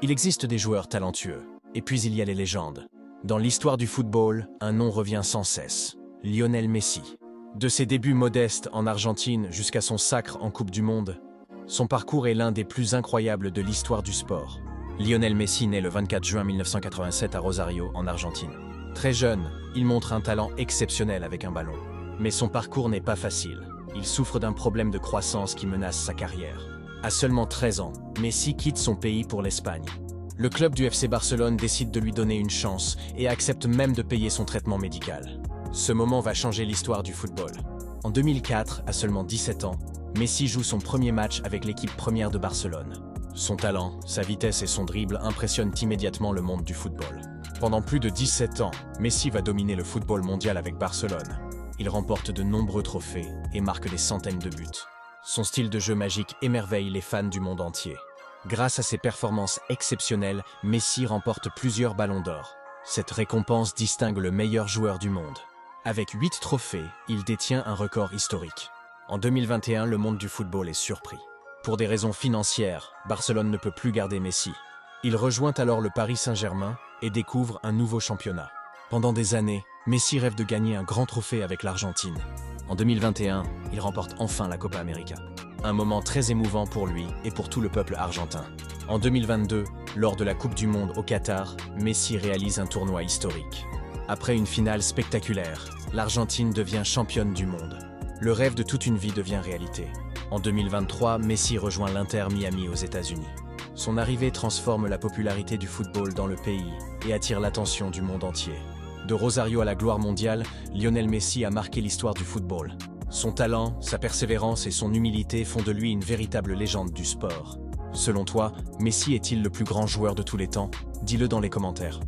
Il existe des joueurs talentueux, et puis il y a les légendes. Dans l'histoire du football, un nom revient sans cesse, Lionel Messi. De ses débuts modestes en Argentine jusqu'à son sacre en Coupe du Monde, son parcours est l'un des plus incroyables de l'histoire du sport. Lionel Messi naît le 24 juin 1987 à Rosario, en Argentine. Très jeune, il montre un talent exceptionnel avec un ballon. Mais son parcours n'est pas facile. Il souffre d'un problème de croissance qui menace sa carrière. À seulement 13 ans, Messi quitte son pays pour l'Espagne. Le club du FC Barcelone décide de lui donner une chance et accepte même de payer son traitement médical. Ce moment va changer l'histoire du football. En 2004, à seulement 17 ans, Messi joue son premier match avec l'équipe première de Barcelone. Son talent, sa vitesse et son dribble impressionnent immédiatement le monde du football. Pendant plus de 17 ans, Messi va dominer le football mondial avec Barcelone. Il remporte de nombreux trophées et marque des centaines de buts. Son style de jeu magique émerveille les fans du monde entier. Grâce à ses performances exceptionnelles, Messi remporte plusieurs ballons d'or. Cette récompense distingue le meilleur joueur du monde. Avec 8 trophées, il détient un record historique. En 2021, le monde du football est surpris. Pour des raisons financières, Barcelone ne peut plus garder Messi. Il rejoint alors le Paris Saint-Germain et découvre un nouveau championnat. Pendant des années, Messi rêve de gagner un grand trophée avec l'Argentine. En 2021, il remporte enfin la Copa América. Un moment très émouvant pour lui et pour tout le peuple argentin. En 2022, lors de la Coupe du Monde au Qatar, Messi réalise un tournoi historique. Après une finale spectaculaire, l'Argentine devient championne du monde. Le rêve de toute une vie devient réalité. En 2023, Messi rejoint l'Inter Miami aux États-Unis. Son arrivée transforme la popularité du football dans le pays et attire l'attention du monde entier. De Rosario à la gloire mondiale, Lionel Messi a marqué l'histoire du football. Son talent, sa persévérance et son humilité font de lui une véritable légende du sport. Selon toi, Messi est-il le plus grand joueur de tous les temps? Dis-le dans les commentaires.